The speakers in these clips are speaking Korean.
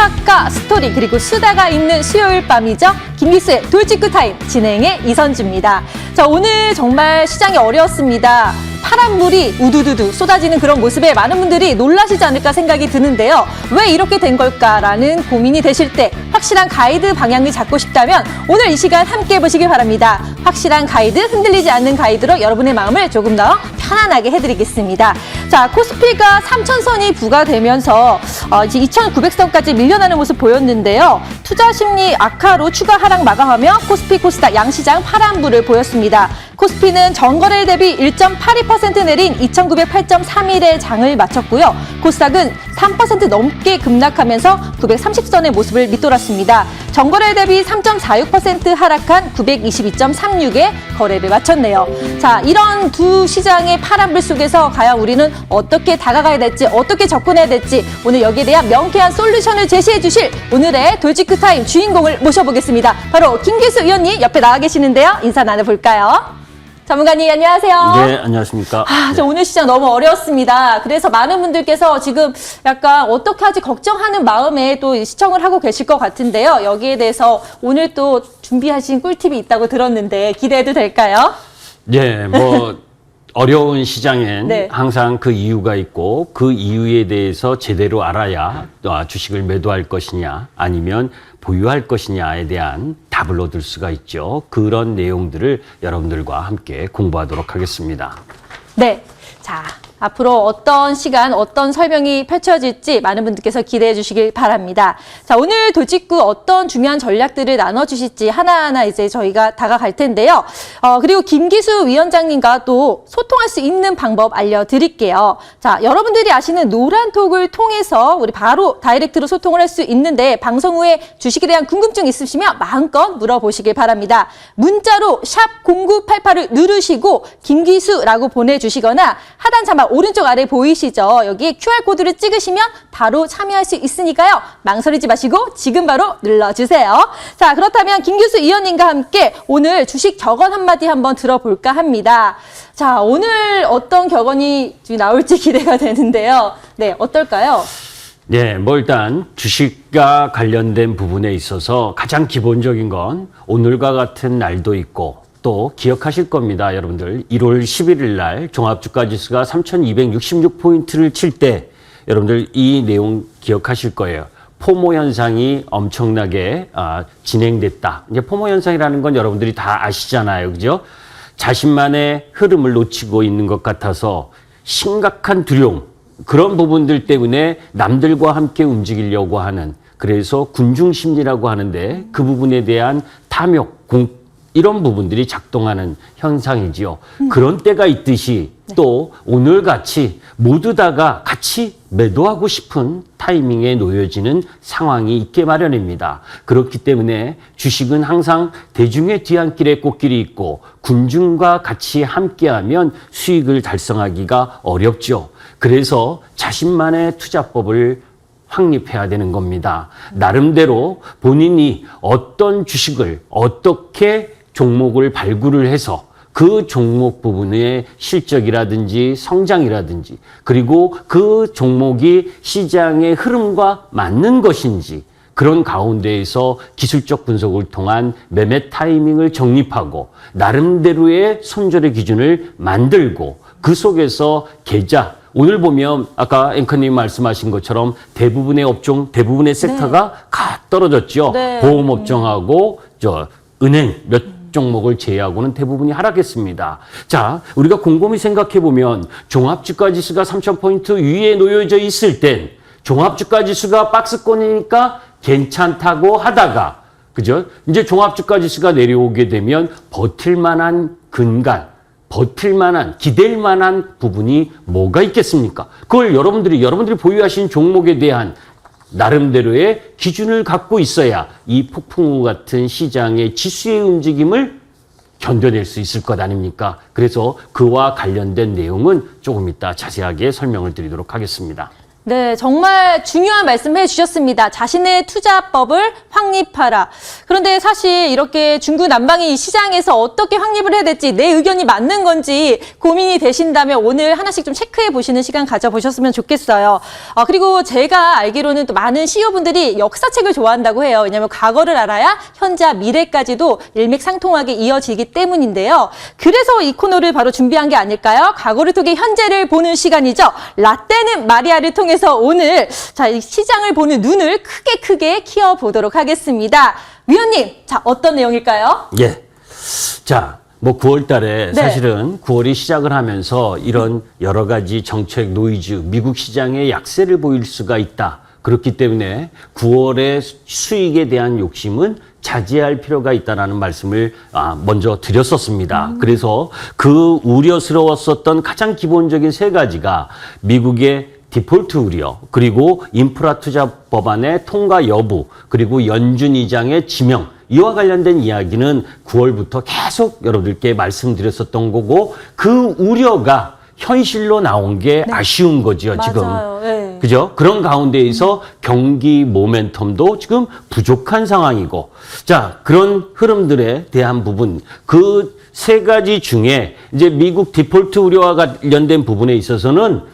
음악과 스토리 그리고 수다가 있는 수요일 밤이죠. 김기수의 돌직구 타임 진행의 이선주입니다. 자, 오늘 정말 시장이 어려웠습니다. 파란 물이 우두두두 쏟아지는 그런 모습에 많은 분들이 놀라시지 않을까 생각이 드는데요. 왜 이렇게 된 걸까라는 고민이 되실 때 확실한 가이드 방향을 잡고 싶다면 오늘 이 시간 함께 해보시길 바랍니다. 확실한 가이드, 흔들리지 않는 가이드로 여러분의 마음을 조금 더 편안하게 해드리겠습니다. 자, 코스피가 3,000선이 부과되면서 이제 2,900선까지 밀려나는 모습 보였는데요. 투자 심리 악화로 추가 하락 마감하며 코스피, 코스닥 양시장 파란불을 보였습니다. 코스피는 전거래 대비 1.82% 내린 2,908.31의 장을 마쳤고요. 코스닥은 3% 넘게 급락하면서 930선의 모습을 밑돌았습니다. 전거래 대비 3.46% 하락한 922.36의 거래를 마쳤네요. 자, 이런 두 시장의 파란불 속에서 과연 우리는 어떻게 다가가야 될지, 어떻게 접근해야 될지 오늘 여기에 대한 명쾌한 솔루션을 제시해 주실 오늘의 돌직구 타임 주인공을 모셔보겠습니다. 바로 김기수 의원님 옆에 나와 계시는데요. 인사 나눠볼까요? 전문가님 안녕하세요. 네, 안녕하십니까. 저 오늘 시장 너무 어려웠습니다. 그래서 많은 분들께서 지금 약간 어떻게 하지 걱정하는 마음에 또 시청을 하고 계실 것 같은데요. 여기에 대해서 오늘 또 준비하신 꿀팁이 있다고 들었는데 기대해도 될까요? 네, 어려운 시장엔 네. 항상 그 이유가 있고 그 이유에 대해서 제대로 알아야 주식을 매도할 것이냐 아니면 보유할 것이냐에 대한 답을 얻을 수가 있죠. 그런 내용들을 여러분들과 함께 공부하도록 하겠습니다. 네. 자, 앞으로 어떤 시간, 어떤 설명이 펼쳐질지 많은 분들께서 기대해 주시길 바랍니다. 자, 오늘 돌직구 어떤 중요한 전략들을 나눠주실지 하나하나 이제 저희가 다가갈 텐데요. 그리고 김기수 위원장님과 또 소통할 수 있는 방법 알려드릴게요. 자, 여러분들이 아시는 노란톡을 통해서 우리 바로 다이렉트로 소통을 할 수 있는데 방송 후에 주식에 대한 궁금증 있으시면 마음껏 물어보시길 바랍니다. 문자로 샵 0988을 누르시고 김기수라고 보내주시거나 하단 자막 오른쪽 아래 보이시죠? 여기 QR코드를 찍으시면 바로 참여할 수 있으니까요. 망설이지 마시고 지금 바로 눌러주세요. 자, 그렇다면 김기수 의원님과 함께 오늘 주식 격언 한마디 한번 들어볼까 합니다. 자, 오늘 어떤 격언이 나올지 기대가 되는데요. 네, 어떨까요? 네, 일단 주식과 관련된 부분에 있어서 가장 기본적인 건 오늘과 같은 날도 있고 또 기억하실 겁니다, 여러분들. 1월 11일 날 종합주가지수가 3,266포인트를 칠 때 여러분들 이 내용 기억하실 거예요. 포모 현상이 엄청나게 진행됐다. 이제 포모 현상이라는 건 여러분들이 다 아시잖아요, 그죠? 자신만의 흐름을 놓치고 있는 것 같아서 심각한 두려움, 그런 부분들 때문에 남들과 함께 움직이려고 하는, 그래서 군중심리라고 하는데 그 부분에 대한 탐욕, 이런 부분들이 작동하는 현상이지요. 그런 때가 있듯이 또 오늘같이 모두 다가 같이 매도하고 싶은 타이밍에 놓여지는 상황이 있게 마련입니다. 그렇기 때문에 주식은 항상 대중의 뒤안길에 꽃길이 있고 군중과 같이 함께하면 수익을 달성하기가 어렵죠. 그래서 자신만의 투자법을 확립해야 되는 겁니다. 나름대로 본인이 어떤 주식을 어떻게 종목을 발굴을 해서 그 종목 부분의 실적이라든지 성장이라든지 그리고 그 종목이 시장의 흐름과 맞는 것인지 그런 가운데에서 기술적 분석을 통한 매매 타이밍을 정립하고 나름대로의 손절의 기준을 만들고 그 속에서 계좌, 오늘 보면 아까 앵커님 말씀하신 것처럼 대부분의 업종, 대부분의 섹터가 가 떨어졌죠. 네. 보험업종하고 은행 몇 종목을 제외하고는 대부분이 하락했습니다. 자, 우리가 곰곰이 생각해 보면 종합주가지수가 3,000포인트 위에 놓여져 있을 땐 종합주가지수가 박스권이니까 괜찮다고 하다가, 그죠? 이제 종합주가지수가 내려오게 되면 버틸만한 근간, 버틸만한, 기댈만한 부분이 뭐가 있겠습니까? 그걸 여러분들이 보유하신 종목에 대한 나름대로의 기준을 갖고 있어야 이 폭풍우 같은 시장의 지수의 움직임을 견뎌낼 수 있을 것 아닙니까? 그래서 그와 관련된 내용은 조금 이따 자세하게 설명을 드리도록 하겠습니다. 네, 정말 중요한 말씀 해주셨습니다. 자신의 투자법을 확립하라. 그런데 사실 이렇게 중구난방의 이 시장에서 어떻게 확립을 해야 될지, 내 의견이 맞는 건지 고민이 되신다면 오늘 하나씩 좀 체크해 보시는 시간 가져보셨으면 좋겠어요. 그리고 제가 알기로는 또 많은 CEO분들이 역사책을 좋아한다고 해요. 왜냐하면 과거를 알아야 현재와 미래까지도 일맥상통하게 이어지기 때문인데요. 그래서 이 코너를 바로 준비한 게 아닐까요? 과거를 통해 현재를 보는 시간이죠. 라떼는 마리아를 통해서 오늘 이 시장을 보는 눈을 크게 키워보도록 하겠습니다. 위원님, 자, 어떤 내용일까요? 예. 자, 뭐 9월 달에 네. 사실은 9월이 시작을 하면서 이런 여러 가지 정책 노이즈, 미국 시장에 약세를 보일 수가 있다. 그렇기 때문에 9월의 수익에 대한 욕심은 자제할 필요가 있다는 말씀을 먼저 드렸었습니다. 그래서 그 우려스러웠었던 가장 기본적인 세 가지가 미국의 디폴트 우려, 그리고 인프라 투자 법안의 통과 여부, 그리고 연준 의장의 지명, 이와 관련된 이야기는 9월부터 계속 여러분들께 말씀드렸었던 거고, 그 우려가 현실로 나온 게 아쉬운 거죠, 지금. 맞아요. 네. 그죠? 그런 가운데에서 경기 모멘텀도 지금 부족한 상황이고, 자, 그런 흐름들에 대한 부분, 그 세 가지 중에 이제 미국 디폴트 우려와 관련된 부분에 있어서는,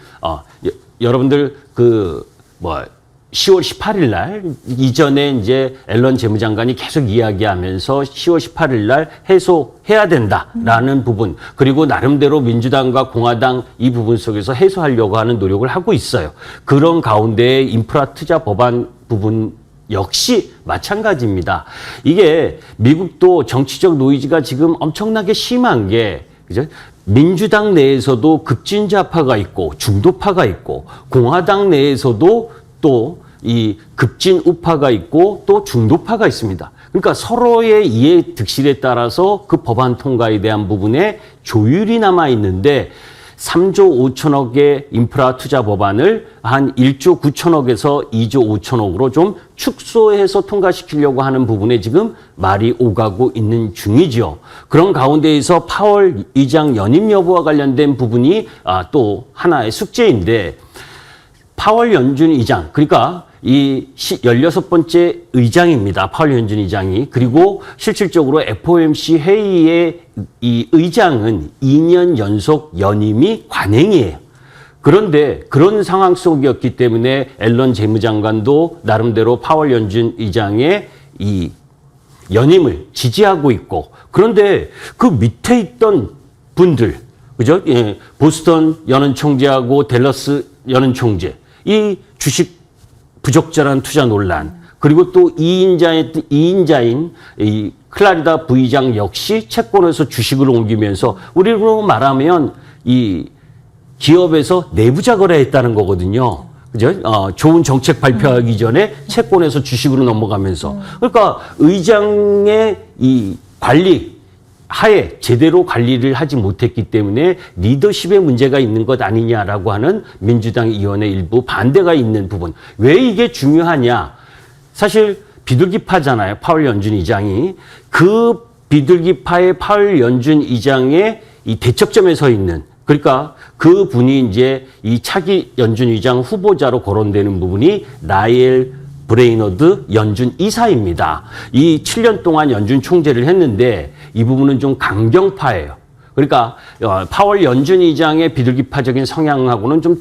여러분들 10월 18일 날 이전에 이제 앨런 재무장관이 계속 이야기하면서 10월 18일 날 해소해야 된다라는 부분, 그리고 나름대로 민주당과 공화당 이 부분 속에서 해소하려고 하는 노력을 하고 있어요. 그런 가운데 인프라 투자 법안 부분 역시 마찬가지입니다. 이게 미국도 정치적 노이즈가 지금 엄청나게 심한 게, 그죠? 민주당 내에서도 급진자파가 있고 중도파가 있고, 공화당 내에서도 또 이 급진 우파가 있고 또 중도파가 있습니다. 그러니까 서로의 이해 득실에 따라서 그 법안 통과에 대한 부분에 조율이 남아 있는데, 3조 5천억의 인프라 투자 법안을 한 1조 9천억에서 2조 5천억으로 좀 축소해서 통과시키려고 하는 부분에 지금 말이 오가고 있는 중이죠. 그런 가운데에서 파월 의장 연임 여부와 관련된 부분이 또 하나의 숙제인데, 파월 연준 의장, 그러니까 이 16번째 의장입니다. 파월 연준 의장이. 그리고 실질적으로 FOMC 회의의 이 의장은 2년 연속 연임이 관행이에요. 그런데 그런 상황 속이었기 때문에 앨런 재무장관도 나름대로 파월 연준 의장의 이 연임을 지지하고 있고, 그런데 그 밑에 있던 분들, 그죠? 예, 보스턴 연은 총재하고 댈러스 연은 총재, 이 주식 부적절한 투자 논란, 그리고 또 2인자인 이 클라리다 부의장 역시 채권에서 주식을 옮기면서, 우리로 말하면 이 기업에서 내부자 거래했다는 거거든요. 그죠? 좋은 정책 발표하기 전에 채권에서 주식으로 넘어가면서. 그러니까 의장의 이 관리 하에 제대로 관리를 하지 못했기 때문에 리더십에 문제가 있는 것 아니냐라고 하는 민주당 의원의 일부 반대가 있는 부분. 왜 이게 중요하냐? 사실 비둘기파잖아요, 파월 연준 의장이. 그 비둘기파의 파월 연준 의장의 이 대척점에 서 있는, 그러니까 그 분이 이제 이 차기 연준 의장 후보자로 거론되는 부분이 라이엘 브레이너드 연준 이사입니다. 이 7년 동안 연준 총재를 했는데 이 부분은 좀 강경파예요. 그러니까 파월 연준 의장의 비둘기파적인 성향하고는 좀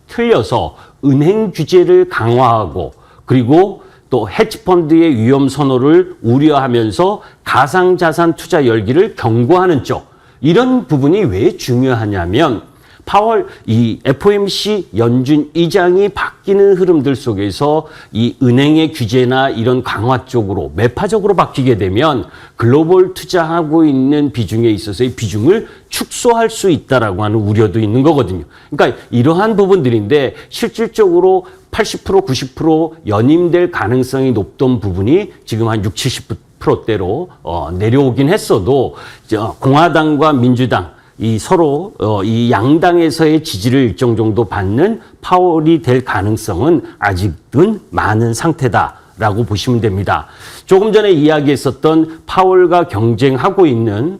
틀려서 은행 규제를 강화하고, 그리고 또 헤지펀드의 위험 선호를 우려하면서 가상자산 투자 열기를 경고하는 쪽, 이런 부분이 왜 중요하냐면, 파월 이 FOMC 연준 의장이 바뀌는 흐름들 속에서 이 은행의 규제나 이런 강화 쪽으로 매파적으로 바뀌게 되면 글로벌 투자하고 있는 비중에 있어서의 비중을 축소할 수 있다라고 하는 우려도 있는 거거든요. 그러니까 이러한 부분들인데, 실질적으로 80%, 90% 연임될 가능성이 높던 부분이 지금 한 60, 70%대로 내려오긴 했어도, 공화당과 민주당 이 서로 이 양당에서의 지지를 일정 정도 받는 파월이 될 가능성은 아직은 많은 상태다라고 보시면 됩니다. 조금 전에 이야기했었던 파월과 경쟁하고 있는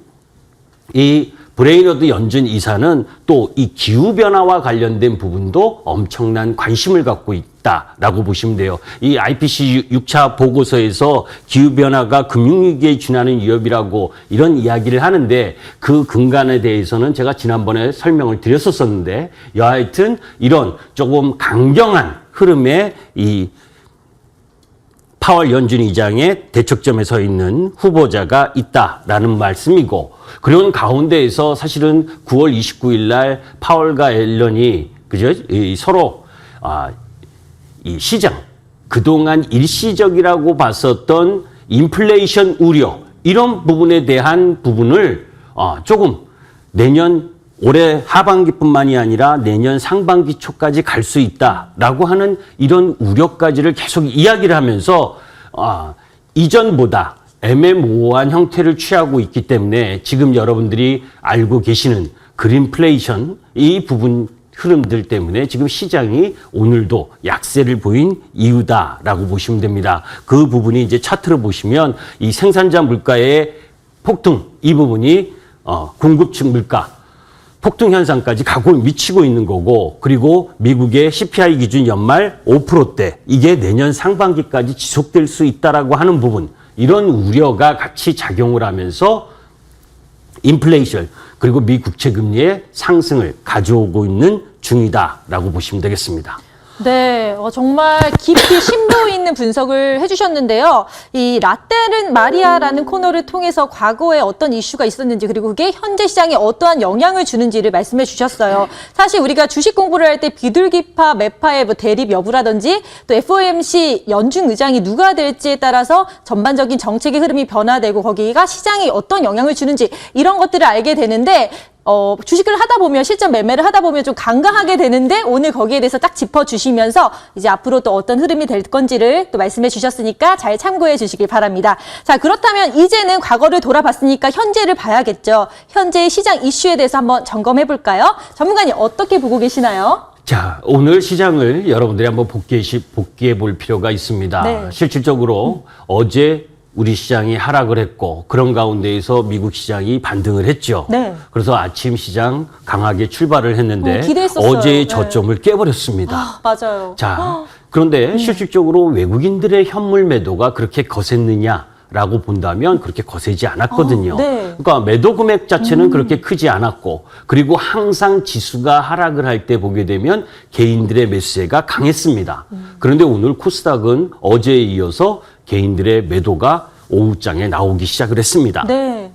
이 브레이너드 연준 이사는 또 이 기후변화와 관련된 부분도 엄청난 관심을 갖고 있다라고 보시면 돼요. 이 IPC 6차 보고서에서 기후변화가 금융위기에 준하는 위협이라고 이런 이야기를 하는데 그 근간에 대해서는 제가 지난번에 설명을 드렸었는데 여하튼 이런 조금 강경한 흐름의 이 파월 연준 의장의 대척점에 서 있는 후보자가 있다라는 말씀이고 그런 가운데에서 사실은 9월 29일 날 파월과 앨런이 그죠? 서로 이 시장 그동안 일시적이라고 봤었던 인플레이션 우려 이런 부분에 대한 부분을 조금 내년 올해 하반기뿐만이 아니라 내년 상반기 초까지 갈 수 있다라고 하는 이런 우려까지를 계속 이야기를 하면서 이전보다 애매모호한 형태를 취하고 있기 때문에 지금 여러분들이 알고 계시는 그린플레이션 이 부분 흐름들 때문에 지금 시장이 오늘도 약세를 보인 이유다라고 보시면 됩니다. 그 부분이 이제 차트로 보시면 이 생산자 물가의 폭등 이 부분이 공급층 물가 폭등 현상까지 각오를 미치고 있는 거고 그리고 미국의 CPI 기준 연말 5%대 이게 내년 상반기까지 지속될 수 있다라고 하는 부분 이런 우려가 같이 작용을 하면서 인플레이션 그리고 미 국채 금리의 상승을 가져오고 있는 중이다라고 보시면 되겠습니다. 네, 정말 깊이 심도 있는 분석을 해주셨는데요. 이 라떼는 마리아라는 코너를 통해서 과거에 어떤 이슈가 있었는지 그리고 그게 현재 시장에 어떠한 영향을 주는지를 말씀해 주셨어요. 사실 우리가 주식 공부를 할 때 비둘기파, 매파의 뭐 대립 여부라든지 또 FOMC 연준 의장이 누가 될지에 따라서 전반적인 정책의 흐름이 변화되고 거기가 시장에 어떤 영향을 주는지 이런 것들을 알게 되는데 주식을 하다 보면 실전 매매를 하다 보면 좀 간과하게 되는데 오늘 거기에 대해서 딱 짚어주시면서 이제 앞으로 또 어떤 흐름이 될 건지를 또 말씀해 주셨으니까 잘 참고해 주시길 바랍니다. 자, 그렇다면 이제는 과거를 돌아봤으니까 현재를 봐야겠죠. 현재의 시장 이슈에 대해서 한번 점검해 볼까요? 전문가님 어떻게 보고 계시나요? 자, 오늘 시장을 여러분들이 한번 복귀해 볼 필요가 있습니다. 네. 실질적으로 어제 우리 시장이 하락을 했고 그런 가운데에서 미국 시장이 반등을 했죠. 네. 그래서 아침 시장 강하게 출발을 했는데 기대했었어요. 어제의 네. 저점을 깨버렸습니다. 맞아요. 자, 그런데 실질적으로 외국인들의 현물 매도가 그렇게 거셌느냐라고 본다면 그렇게 거세지 않았거든요. 네. 그러니까 매도 금액 자체는 그렇게 크지 않았고 그리고 항상 지수가 하락을 할 때 보게 되면 개인들의 매수세가 강했습니다. 그런데 오늘 코스닥은 어제에 이어서 개인들의 매도가 오후장에 나오기 시작을 했습니다. 네.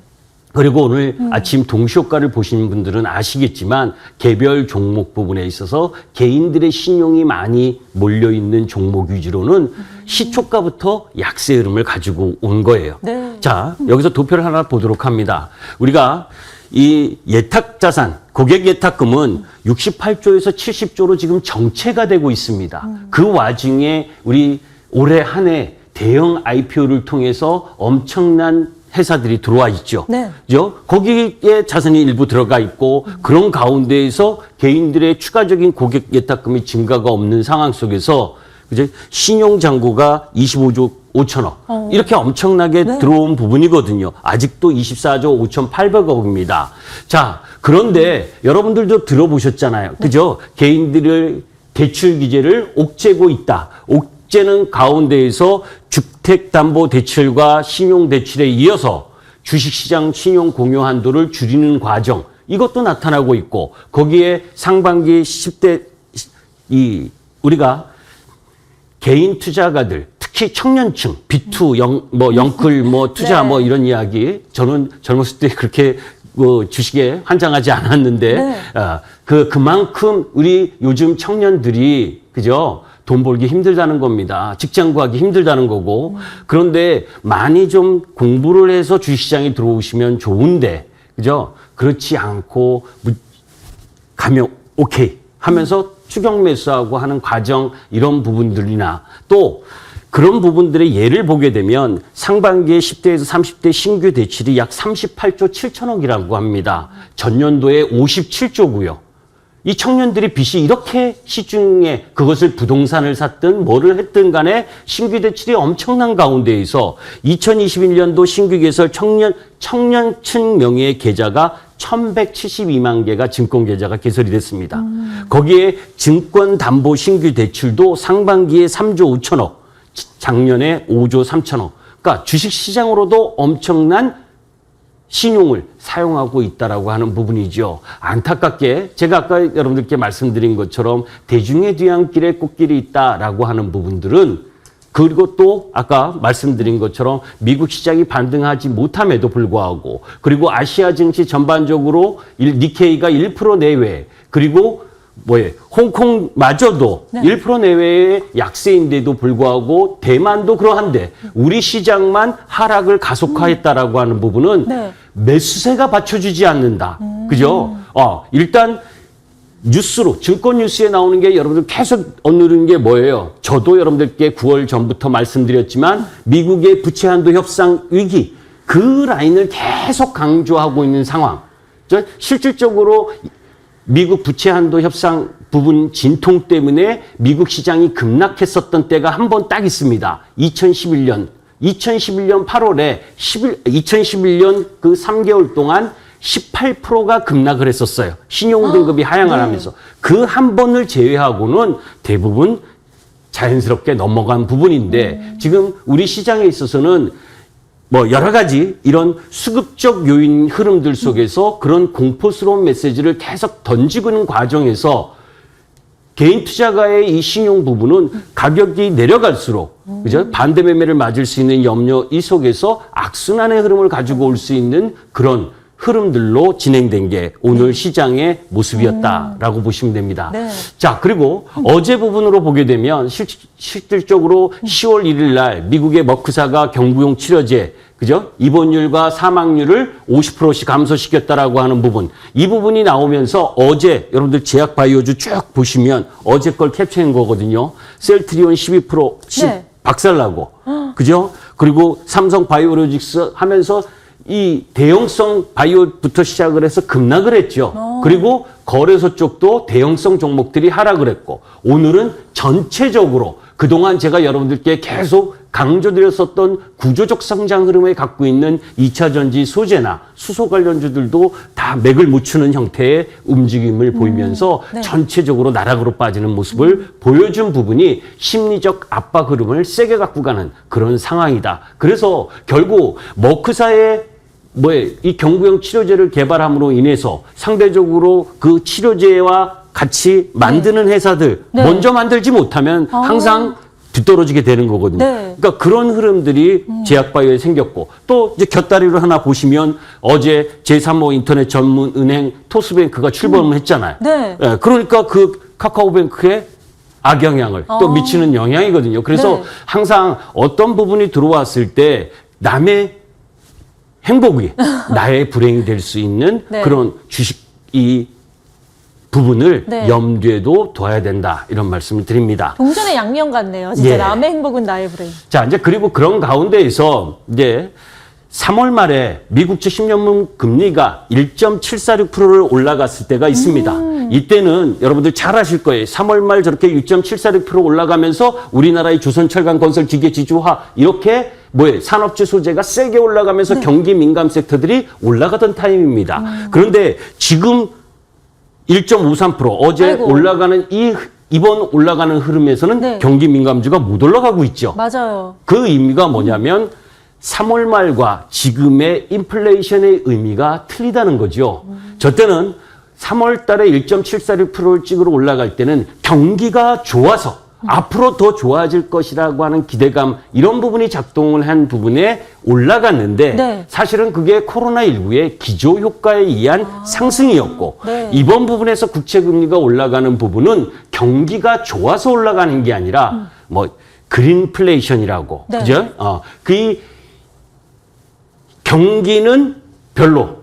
그리고 오늘 아침 동시효과를 보신 분들은 아시겠지만 개별 종목 부분에 있어서 개인들의 신용이 많이 몰려있는 종목 위주로는 시초가부터 약세 흐름을 가지고 온 거예요. 네. 자, 여기서 도표를 하나 보도록 합니다. 우리가 이 예탁자산, 고객 예탁금은 68조에서 70조로 지금 정체가 되고 있습니다. 그 와중에 우리 올해 한 해 대형 IPO를 통해서 엄청난 회사들이 들어와 있죠. 네. 그죠? 거기에 자산이 일부 들어가 있고 그런 가운데에서 개인들의 추가적인 고객 예탁금이 증가가 없는 상황 속에서 그죠? 신용잔고가 25조 5천억 이렇게 엄청나게 네. 들어온 부분이거든요. 아직도 24조 5,800억입니다. 자, 그런데 여러분들도 들어보셨잖아요. 그죠? 개인들의 대출 규제를 옥죄고 있다. 옥죄는 가운데에서 주택담보대출과 신용대출에 이어서 주식시장 신용 공여 한도를 줄이는 과정 이것도 나타나고 있고 거기에 상반기 10대 우리가 개인 투자가들 특히 청년층 B2 영클 투자 네. 이런 이야기 저는 젊었을 때 그렇게 주식에 환장하지 않았는데 네. 그만큼 우리 요즘 청년들이 그죠? 돈 벌기 힘들다는 겁니다. 직장 구하기 힘들다는 거고. 그런데 많이 좀 공부를 해서 주식시장에 들어오시면 좋은데, 그죠? 그렇지 않고, 가면 오케이 하면서 추격 매수하고 하는 과정, 이런 부분들이나 또 그런 부분들의 예를 보게 되면 상반기에 10대에서 30대 신규 대출이 약 38조 7천억이라고 합니다. 전년도에 57조고요. 이 청년들이 빚이 이렇게 시중에 그것을 부동산을 샀든 뭐를 했든 간에 신규 대출이 엄청난 가운데에서 2021년도 신규 개설 청년층 명의의 계좌가 1172만 개가 증권 계좌가 개설이 됐습니다. 거기에 증권 담보 신규 대출도 상반기에 3조 5천억, 작년에 5조 3천억. 그러니까 주식 시장으로도 엄청난 신용을 사용하고 있다라고 하는 부분이죠. 안타깝게 제가 아까 여러분들께 말씀드린 것처럼 대중의 뒤안길에 꽃길이 있다라고 하는 부분들은, 그리고 또 아까 말씀드린 것처럼 미국 시장이 반등하지 못함에도 불구하고, 그리고 아시아 증시 전반적으로 니케이가 1% 내외, 그리고 홍콩마저도 네. 1% 내외의 약세인데도 불구하고 대만도 그러한데 우리 시장만 하락을 가속화했다라고 하는 부분은 네. 매수세가 받쳐주지 않는다. 그죠? 일단 뉴스로, 증권 뉴스에 나오는 게 여러분들 계속 오늘은 게 뭐예요? 저도 여러분들께 9월 전부터 말씀드렸지만 미국의 부채 한도 협상 위기, 그 라인을 계속 강조하고 있는 상황. 실질적으로 미국 부채 한도 협상 부분 진통 때문에 미국 시장이 급락했었던 때가 한 번 딱 있습니다. 2011년 8월에 2011년 그 3개월 동안 18%가 급락을 했었어요. 신용 등급이 하향을 하면서. 그 한 번을 제외하고는 대부분 자연스럽게 넘어간 부분인데 지금 우리 시장에 있어서는 여러 가지 이런 수급적 요인 흐름들 속에서 그런 공포스러운 메시지를 계속 던지고 있는 과정에서 개인 투자가의 이 신용 부분은 가격이 내려갈수록 그죠? 반대 매매를 맞을 수 있는 염려 이 속에서 악순환의 흐름을 가지고 올 수 있는 그런 흐름들로 진행된 게 오늘 시장의 모습이었다라고 보시면 됩니다. 네. 자, 그리고 어제 부분으로 보게 되면 실질적으로 10월 1일 날 미국의 머크사가 경구용 치료제, 그죠? 입원율과 사망률을 50%씩 감소시켰다라고 하는 부분. 이 부분이 나오면서 어제 여러분들 제약 바이오주 쭉 보시면 어제 걸 캡처한 거거든요. 셀트리온 12% 네. 박살나고. 그죠? 그리고 삼성 바이오로직스 하면서 이 대형성 바이오부터 시작을 해서 급락을 했죠. 그리고 거래소 쪽도 대형성 종목들이 하락을 했고, 오늘은 전체적으로 그동안 제가 여러분들께 계속 강조드렸었던 구조적 성장 흐름을 갖고 있는 2차 전지 소재나 수소 관련주들도 다 맥을 못 추는 형태의 움직임을 보이면서 네. 전체적으로 나락으로 빠지는 모습을 보여준 부분이 심리적 압박 흐름을 세게 갖고 가는 그런 상황이다. 그래서 결국 머크사의 이 경구용 치료제를 개발함으로 인해서 상대적으로 그 치료제와 같이 만드는 회사들 네. 먼저 만들지 못하면 항상 뒤떨어지게 되는 거거든요. 네. 그러니까 그런 흐름들이 제약바이오에 생겼고, 또 이제 곁다리로 하나 보시면 어제 제3호 인터넷 전문 은행 토스뱅크가 출범을 했잖아요. 네. 예, 그러니까 그 카카오뱅크에 악영향을 또 미치는 영향이거든요. 그래서 네. 항상 어떤 부분이 들어왔을 때 남의 행복이 나의 불행이 될 수 있는 네. 그런 주식 이 부분을 네. 염두에도 둬야 된다, 이런 말씀을 드립니다. 동전의 양면 같네요. 진짜 예. 남의 행복은 나의 불행. 자, 이제 그리고 그런 가운데에서 이제 3월 말에 미국채 10년물 금리가 1.746%를 올라갔을 때가 있습니다. 이때는 여러분들 잘 아실 거예요. 3월 말 저렇게 6.746% 올라가면서 우리나라의 조선철강건설기계지주화 이렇게 산업재 소재가 세게 올라가면서 경기 민감 섹터들이 올라가던 타임입니다. 그런데 지금 1.53% 어제 아이고. 올라가는 이번 올라가는 흐름에서는 네. 경기 민감주가 못 올라가고 있죠. 맞아요. 그 의미가 뭐냐면 3월 말과 지금의 인플레이션의 의미가 틀리다는 거죠. 저 때는 3월 달에 1.746%를 찍으러 올라갈 때는 경기가 좋아서 앞으로 더 좋아질 것이라고 하는 기대감, 이런 부분이 작동을 한 부분에 올라갔는데 네. 사실은 그게 코로나19의 기저효과에 의한 상승이었고, 네. 이번 부분에서 국채금리가 올라가는 부분은 경기가 좋아서 올라가는 게 아니라 그린플레이션이라고. 네. 그죠? 그 경기는 별로.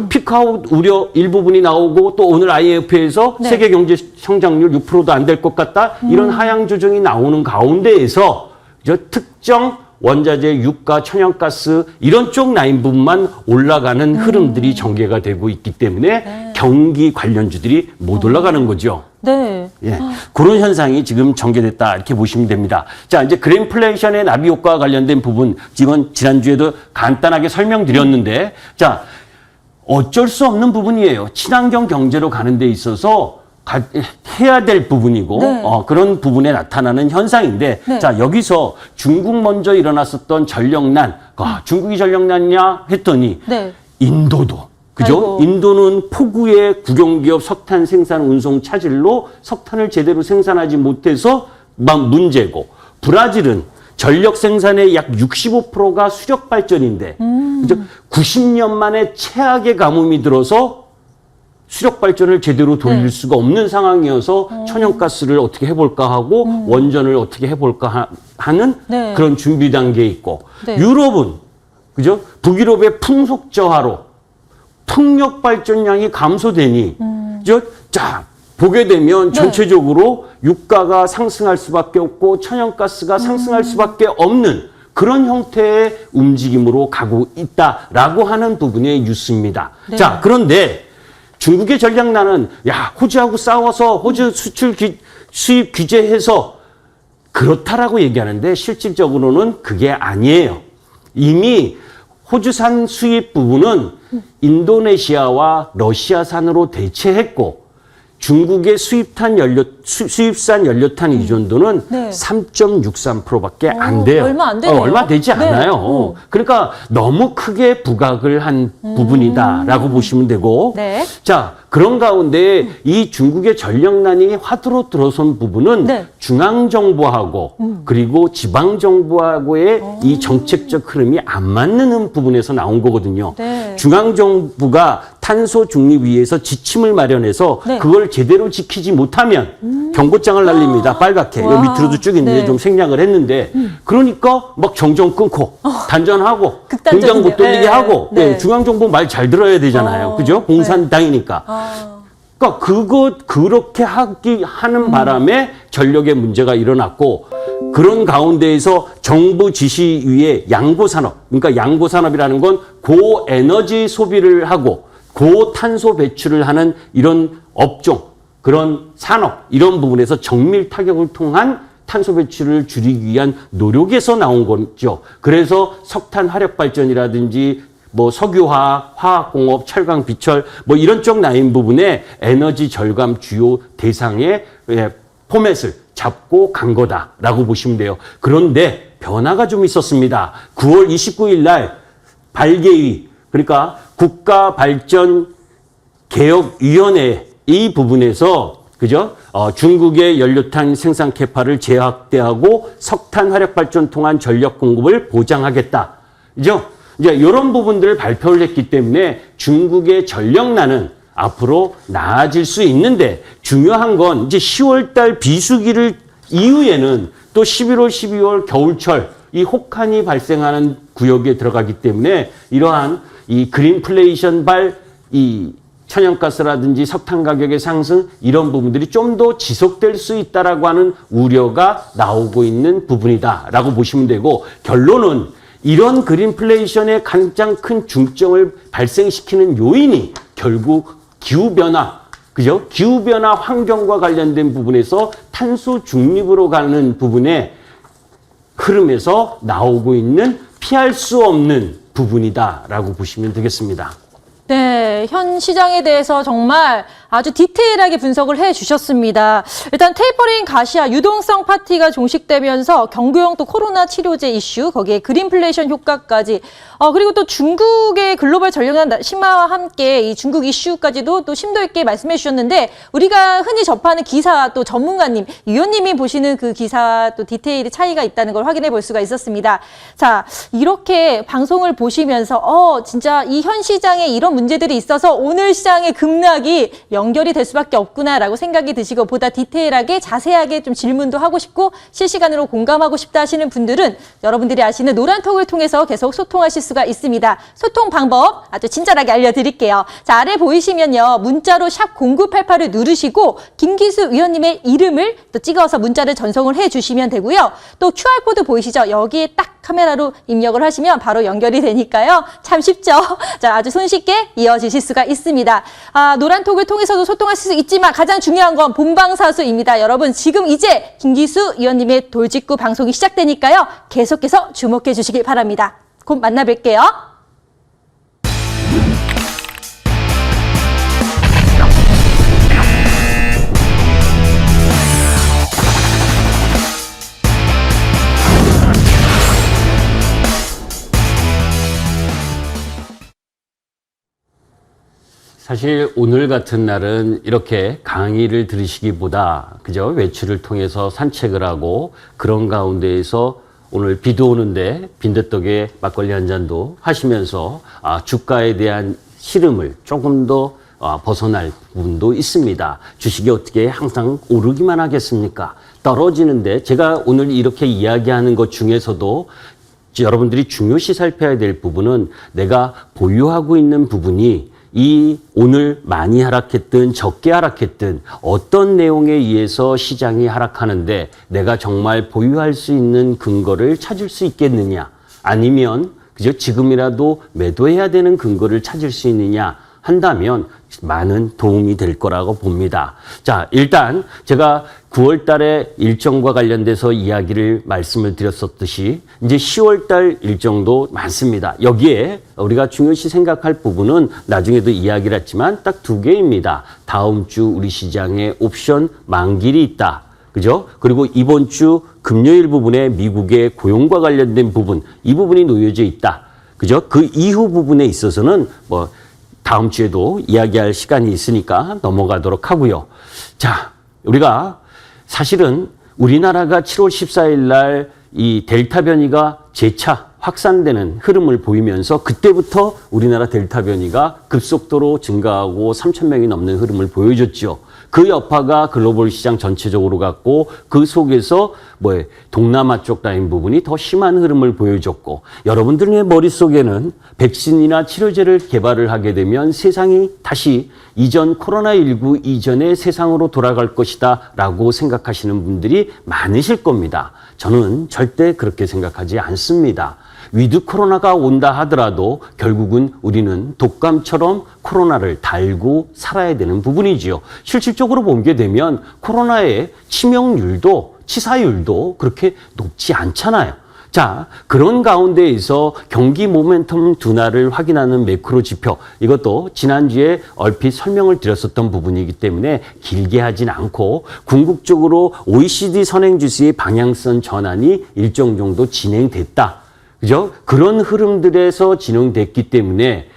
피크아웃 우려 일부분이 나오고, 또 오늘 IMF에서 네. 세계 경제 성장률 6%도 안 될 것 같다, 이런 하향 조정이 나오는 가운데에서 특정 원자재, 유가, 천연가스 이런 쪽 라인 부분만 올라가는 흐름들이 전개가 되고 있기 때문에 경기 관련주들이 못 올라가는 거죠. 네. 예, 그런 현상이 지금 전개됐다 이렇게 보시면 됩니다. 자, 이제 그린플레이션의 나비 효과와 관련된 부분 지금 지난주에도 간단하게 설명드렸는데 자, 어쩔 수 없는 부분이에요. 친환경 경제로 가는 데 있어서 해야 될 부분이고 네. 그런 부분에 나타나는 현상인데 네. 자, 여기서 중국 먼저 일어났었던 전력난 중국이 전력난이냐 했더니 네. 인도도 그죠? 아이고. 인도는 폭우의 국영기업 석탄 생산 운송 차질로 석탄을 제대로 생산하지 못해서 막 문제고 브라질은 전력 생산의 약 65%가 수력 발전인데 그죠? 90년 만에 최악의 가뭄이 들어서 수력 발전을 제대로 돌릴 수가 없는 상황이어서 천연가스를 어떻게 해볼까 하고 원전을 어떻게 해볼까 하는 네. 그런 준비 단계에 있고 네. 유럽은 그죠? 북유럽의 풍속 저하로 풍력 발전량이 감소되니 자 보게 되면 네. 전체적으로 유가가 상승할 수밖에 없고 천연가스가 상승할 수밖에 없는 그런 형태의 움직임으로 가고 있다라고 하는 부분의 뉴스입니다. 네. 자, 그런데 중국의 전략난은 야 호주하고 싸워서 호주 수출 수입 규제해서 그렇다라고 얘기하는데 실질적으로는 그게 아니에요. 이미 호주산 수입 부분은 인도네시아와 러시아산으로 대체했고 중국의 수입산 연료탄 의존도는 네. 3.63%밖에 안 돼요. 얼마 안 되네요. 얼마 되지 네. 않아요. 그러니까 너무 크게 부각을 한 부분이다라고 보시면 되고 네. 자, 그런 가운데 이 중국의 전력난이 화두로 들어선 부분은 네. 중앙정부하고 그리고 지방정부하고의 이 정책적 흐름이 안 맞는 부분에서 나온 거거든요. 네. 중앙정부가 탄소 중립 위해서 지침을 마련해서 네. 그걸 제대로 지키지 못하면 경고장을 날립니다. 빨갛게. 와. 여기 밑으로도 쭉 있는데 네. 좀 생략을 했는데 그러니까 막 정전 끊고 단전하고 극단적이네요. 공장 못 돌리게 네. 하고 네. 네, 중앙정부 말 잘 들어야 되잖아요. 그죠? 공산당이니까. 그러니까 그렇게 하는 바람에 전력의 문제가 일어났고 그런 가운데에서 정부 지시 위에 양고산업, 그러니까 양고산업이라는 건 고에너지 소비를 하고 고탄소 배출을 하는 이런 업종, 그런 산업, 이런 부분에서 정밀 타격을 통한 탄소 배출을 줄이기 위한 노력에서 나온 거죠. 그래서 석탄 화력 발전이라든지 뭐 석유화학, 화학공업, 철강, 비철 뭐 이런 쪽 라인 부분에 에너지 절감 주요 대상의 포맷을 잡고 간 거다라고 보시면 돼요. 그런데 변화가 좀 있었습니다. 9월 29일 날 발개위, 그러니까 국가발전개혁위원회 이 부분에서 그죠? 중국의 연료탄 생산 캐파를 재확대하고 석탄 화력 발전 통한 전력 공급을 보장하겠다. 그죠? 이제 이런 부분들을 발표를 했기 때문에 중국의 전력난은 앞으로 나아질 수 있는데 중요한 건 이제 10월 달 비수기를 이후에는 또 11월, 12월 겨울철 이 혹한이 발생하는 구역에 들어가기 때문에 이러한 이 그린플레이션발 이 천연가스라든지 석탄 가격의 상승 이런 부분들이 좀 더 지속될 수 있다라고 하는 우려가 나오고 있는 부분이다라고 보시면 되고 결론은 이런 그린플레이션의 가장 큰 중점을 발생시키는 요인이 결국 기후변화, 그죠? 기후변화 환경과 관련된 부분에서 탄소 중립으로 가는 부분의 흐름에서 나오고 있는 피할 수 없는 부분이다라고 보시면 되겠습니다. 네, 현 시장에 대해서 정말 아주 디테일하게 분석을 해 주셨습니다. 일단 테이퍼링 가시화 유동성 파티가 종식되면서 경구용 또 코로나 치료제 이슈, 거기에 그린플레이션 효과까지, 그리고 또 중국의 글로벌 전력난 심화와 함께 이 중국 이슈까지도 또 심도 있게 말씀해 주셨는데 우리가 흔히 접하는 기사 또 전문가님, 위원님이 보시는 그 기사 또 디테일의 차이가 있다는 걸 확인해 볼 수가 있었습니다. 자, 이렇게 방송을 보시면서 진짜 이 현 시장에 이런 문제들이 있어서 오늘 시장의 급락이 연결이 될 수밖에 없구나라고 생각이 드시고 보다 디테일하게 자세하게 좀 질문도 하고 싶고 실시간으로 공감하고 싶다 하시는 분들은 여러분들이 아시는 노란톡을 통해서 계속 소통하실 수가 있습니다. 소통 방법 아주 친절하게 알려드릴게요. 자, 아래 보이시면요. 문자로 샵 0988을 누르시고 김기수 위원님의 이름을 또 찍어서 문자를 전송을 해주시면 되고요. 또 QR코드 보이시죠? 여기에 딱 카메라로 입력을 하시면 바로 연결이 되니까요. 참 쉽죠? 자, 아주 손쉽게 이어지실 수가 있습니다. 노란톡을 통해서도 소통하실 수 있지만 가장 중요한 건 본방사수입니다. 여러분, 지금 이제 김기수 의원님의 돌직구 방송이 시작되니까요. 계속해서 주목해 주시길 바랍니다. 곧 만나 뵐게요. 사실 오늘 같은 날은 이렇게 강의를 들으시기보다 그저 외출을 통해서 산책을 하고 그런 가운데에서 오늘 비도 오는데 빈대떡에 막걸리 한 잔도 하시면서 주가에 대한 시름을 조금 더 벗어날 부분도 있습니다. 주식이 어떻게 항상 오르기만 하겠습니까? 떨어지는데 제가 오늘 이렇게 이야기하는 것 중에서도 여러분들이 중요시 살펴야 될 부분은 내가 보유하고 있는 부분이 이 오늘 많이 하락했든 적게 하락했든 어떤 내용에 의해서 시장이 하락하는데 내가 정말 보유할 수 있는 근거를 찾을 수 있겠느냐, 아니면 그저 지금이라도 매도해야 되는 근거를 찾을 수 있느냐 한다면 많은 도움이 될 거라고 봅니다. 자, 일단 제가 9월 달에 일정과 관련돼서 이야기를 말씀을 드렸었듯이 이제 10월 달 일정도 많습니다. 여기에 우리가 중요시 생각할 부분은 나중에도 이야기를 했지만 딱 두 개입니다. 다음 주 우리 시장에 옵션 만기일이 있다. 그죠? 그리고 이번 주 금요일 부분에 미국의 고용과 관련된 부분, 이 부분이 놓여져 있다. 그죠? 그 이후 부분에 있어서는 다음 주에도 이야기할 시간이 있으니까 넘어가도록 하고요. 자, 우리가 사실은 우리나라가 7월 14일 날 이 델타 변이가 재차 확산되는 흐름을 보이면서 그때부터 우리나라 델타 변이가 급속도로 증가하고 3,000명이 넘는 흐름을 보여줬죠. 그 여파가 글로벌 시장 전체적으로 갔고 그 속에서 동남아 쪽 라인 부분이 더 심한 흐름을 보여줬고, 여러분들의 머릿속에는 백신이나 치료제를 개발을 하게 되면 세상이 다시 이전 코로나19 이전의 세상으로 돌아갈 것이다 라고 생각하시는 분들이 많으실 겁니다. 저는 절대 그렇게 생각하지 않습니다. 위드 코로나가 온다 하더라도 결국은 우리는 독감처럼 코로나를 달고 살아야 되는 부분이지요. 실질적으로 보게 되면 코로나의 치명률도 치사율도 그렇게 높지 않잖아요. 자, 그런 가운데에서 경기 모멘텀 둔화를 확인하는 매크로 지표, 이것도 지난주에 얼핏 설명을 드렸었던 부분이기 때문에 길게 하진 않고 궁극적으로 OECD 선행지수의 방향성 전환이 일정 정도 진행됐다. 그죠? 그런 흐름들에서 진행됐기 때문에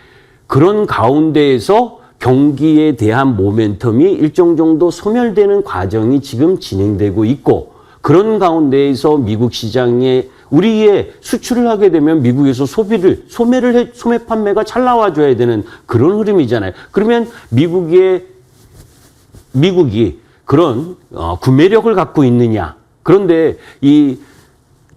그런 가운데에서 경기에 대한 모멘텀이 일정 정도 소멸되는 과정이 지금 진행되고 있고, 그런 가운데에서 미국 시장에 우리의 수출을 하게 되면 미국에서 소매 판매가 잘 나와줘야 되는 그런 흐름이잖아요. 그러면 미국이 그런 구매력을 갖고 있느냐? 그런데 이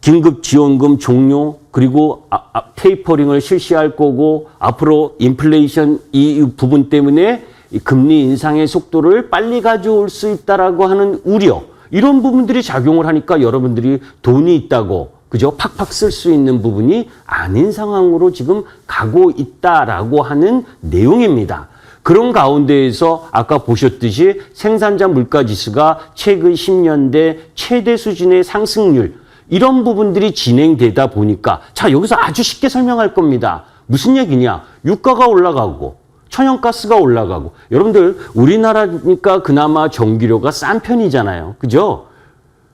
긴급 지원금 종료, 그리고 테이퍼링을 실시할 거고, 앞으로 인플레이션 이 부분 때문에 금리 인상의 속도를 빨리 가져올 수 있다라고 하는 우려, 이런 부분들이 작용을 하니까 여러분들이 돈이 있다고 그죠? 팍팍 쓸 수 있는 부분이 아닌 상황으로 지금 가고 있다라고 하는 내용입니다. 그런 가운데에서 아까 보셨듯이 생산자 물가지수가 최근 10년대 최대 수준의 상승률, 이런 부분들이 진행되다 보니까, 자, 여기서 아주 쉽게 설명할 겁니다. 무슨 얘기냐? 유가가 올라가고 천연가스가 올라가고, 여러분들 우리나라니까 그나마 전기료가 싼 편이잖아요. 그죠?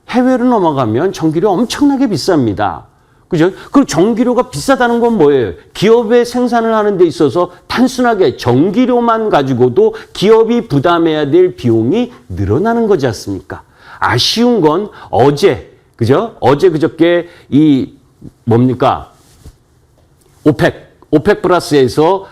해외로 넘어가면 전기료 엄청나게 비쌉니다. 그죠? 그럼 전기료가 비싸다는 건 뭐예요? 기업의 생산을 하는 데 있어서 단순하게 전기료만 가지고도 기업이 부담해야 될 비용이 늘어나는 거지 않습니까? 아쉬운 건 그죠? 그저께 오펙 플러스에서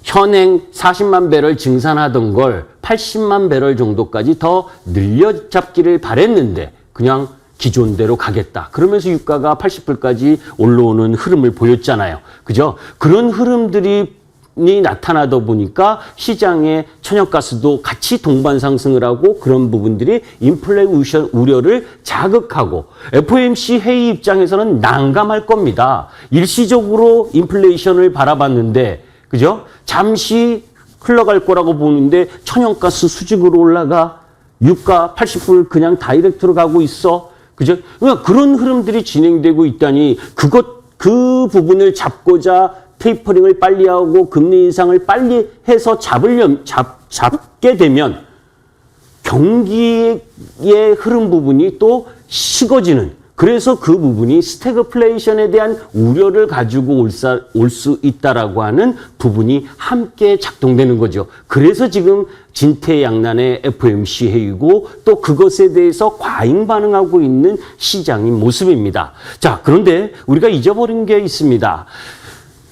현행 40만 배럴 증산하던 걸 80만 배럴 정도까지 더 늘려잡기를 바랬는데 그냥 기존대로 가겠다. 그러면서 유가가 80불까지 올라오는 흐름을 보였잖아요. 그죠? 그런 흐름들이 나타나다 보니까 시장의 천연가스도 같이 동반 상승을 하고 그런 부분들이 인플레이션 우려를 자극하고 FOMC 회의 입장에서는 난감할 겁니다. 일시적으로 인플레이션을 바라봤는데 그죠? 잠시 흘러갈 거라고 보는데 천연가스 수직으로 올라가 유가 80불 그냥 다이렉트로 가고 있어. 그죠? 그러니까 그런 흐름들이 진행되고 있다니 그 부분을 잡고자 테이퍼링을 빨리 하고 금리 인상을 빨리 해서 잡게 되면 경기의 흐름 부분이 또 식어지는 그래서 그 부분이 스태그플레이션에 대한 우려를 가지고 올 수 있다라고 하는 부분이 함께 작동되는 거죠. 그래서 지금 진퇴양난의 FOMC 회의고 또 그것에 대해서 과잉 반응하고 있는 시장인 모습입니다. 자, 그런데 우리가 잊어버린 게 있습니다.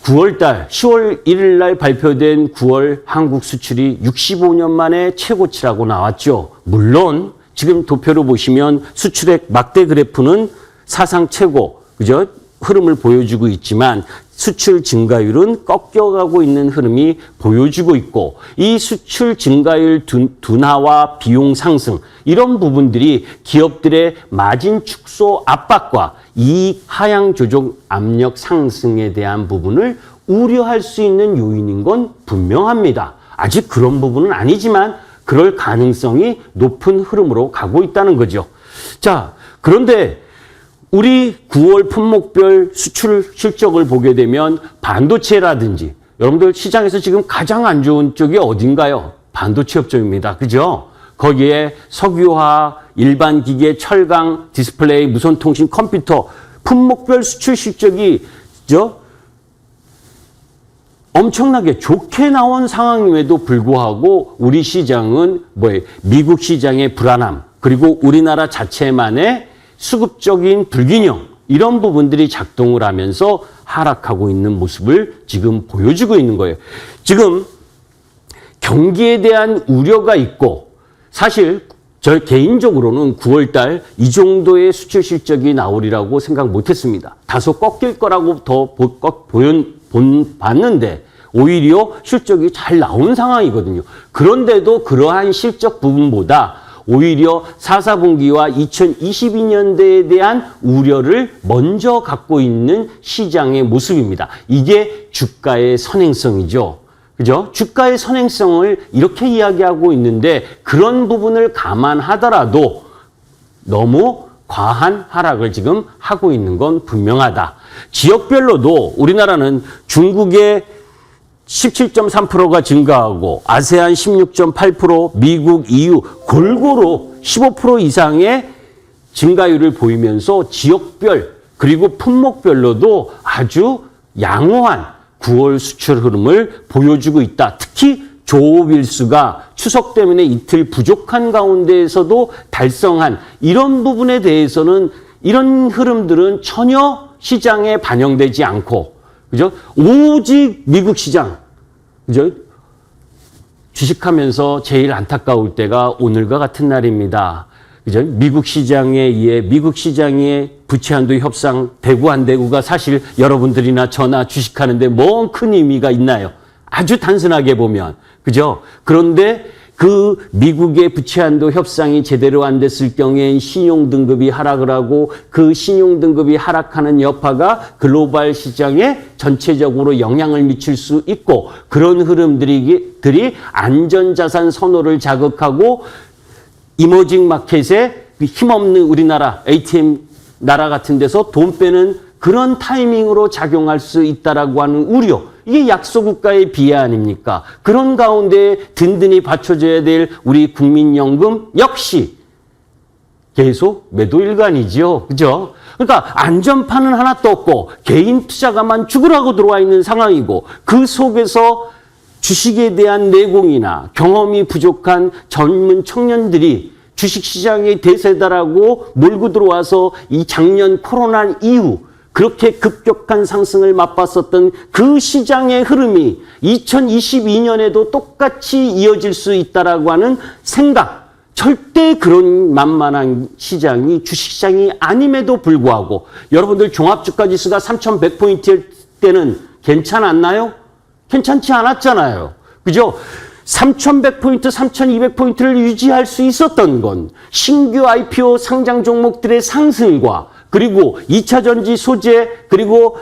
9월달 10월 1일 날 발표된 9월 한국 수출이 65년 만에 최고치라고 나왔죠. 물론 지금 도표로 보시면 수출액 막대 그래프는 사상 최고, 그죠? 흐름을 보여주고 있지만 수출 증가율은 꺾여가고 있는 흐름이 보여주고 있고 이 수출 증가율 둔화와 비용 상승 이런 부분들이 기업들의 마진 축소 압박과 이익 하향 조정 압력 상승에 대한 부분을 우려할 수 있는 요인인 건 분명합니다. 아직 그런 부분은 아니지만 그럴 가능성이 높은 흐름으로 가고 있다는 거죠. 자, 그런데 우리 9월 품목별 수출 실적을 보게 되면 반도체라든지 여러분들 시장에서 지금 가장 안 좋은 쪽이 어딘가요? 반도체 업종입니다. 그죠? 거기에 석유화, 일반 기계, 철강, 디스플레이, 무선통신, 컴퓨터 품목별 수출 실적이 엄청나게 좋게 나온 상황임에도 불구하고 우리 시장은 미국 시장의 불안함 그리고 우리나라 자체만의 수급적인 불균형 이런 부분들이 작동을 하면서 하락하고 있는 모습을 지금 보여주고 있는 거예요. 지금 경기에 대한 우려가 있고 사실 저 개인적으로는 9월달 이 정도의 수출 실적이 나오리라고 생각 못했습니다. 다소 꺾일 거라고 더 봤는데 오히려 실적이 잘 나온 상황이거든요. 그런데도 그러한 실적 부분보다 오히려 4, 4분기와 2022년대에 대한 우려를 먼저 갖고 있는 시장의 모습입니다. 이게 주가의 선행성이죠. 그죠? 주가의 선행성을 이렇게 이야기하고 있는데 그런 부분을 감안하더라도 너무 과한 하락을 지금 하고 있는 건 분명하다. 지역별로도 우리나라는 중국의 17.3%가 증가하고 아세안 16.8%, 미국, EU 골고루 15% 이상의 증가율을 보이면서 지역별 그리고 품목별로도 아주 양호한 9월 수출 흐름을 보여주고 있다. 특히 조업일수가 추석 때문에 이틀 부족한 가운데에서도 달성한 이런 부분에 대해서는 이런 흐름들은 전혀 시장에 반영되지 않고 그죠? 오직 미국 시장, 그죠? 주식하면서 제일 안타까울 때가 오늘과 같은 날입니다. 그죠? 미국 시장에 의해 미국 시장의 부채 한도 협상 되고 안 되고가 사실 여러분들이나 저나 주식하는데 뭔 큰 의미가 있나요? 아주 단순하게 보면. 그죠? 그런데 그 미국의 부채 한도 협상이 제대로 안 됐을 경우엔 신용 등급이 하락을 하고 그 신용 등급이 하락하는 여파가 글로벌 시장에 전체적으로 영향을 미칠 수 있고 그런 흐름들이 안전자산 선호를 자극하고 이머징 마켓에 힘없는 우리나라 ATM 나라 같은 데서 돈 빼는 그런 타이밍으로 작용할 수 있다라고 하는 우려. 이게 약소국가의 비하 아닙니까? 그런 가운데 든든히 받쳐줘야 될 우리 국민연금 역시 계속 매도 일관이죠. 그죠? 그러니까 안전판은 하나도 없고 개인 투자가만 죽으라고 들어와 있는 상황이고 그 속에서 주식에 대한 내공이나 경험이 부족한 젊은 청년들이 주식시장의 대세다라고 몰고 들어와서 이 작년 코로나 이후 그렇게 급격한 상승을 맛봤었던 그 시장의 흐름이 2022년에도 똑같이 이어질 수 있다라고 하는 생각. 절대 그런 만만한 시장이 주식시장이 아님에도 불구하고 여러분들 종합주가지수가 3,100포인트일 때는 괜찮았나요? 괜찮지 않았잖아요. 그죠? 3,100포인트, 3,200포인트를 유지할 수 있었던 건 신규 IPO 상장 종목들의 상승과 그리고 2차 전지 소재 그리고